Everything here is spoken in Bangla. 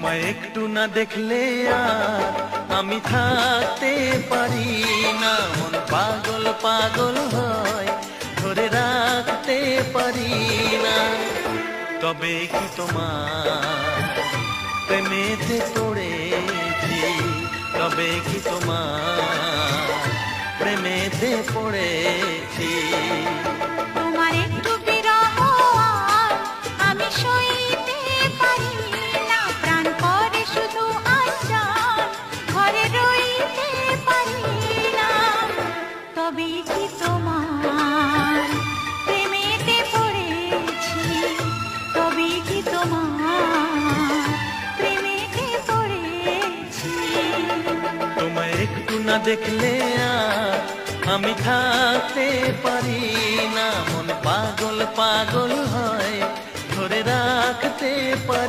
তোমায় একটু না দেখলে আর আমি থাকতে পারি না, মন পাগল পাগল হয়, ধরে রাখতে পারি না। তবে কি তোমার প্রেমেতে পড়েছি, তবে কি তোমার প্রেমেতে পড়েছি। তোমার একটু বিরহ আর আমি সইতে পারি না, প্রাণ করে শুধু আশার ঘরে রইতে পারি না। তবে কি তোমার প্রেমেতে পড়েছি, তবে কি তোমার প্রেমেতে পড়েছি। তোমায় একটু না দেখলে আর আমি থাকতে পারি না, মন পাগল পাগল হয়, ধরে রাখতে পারি।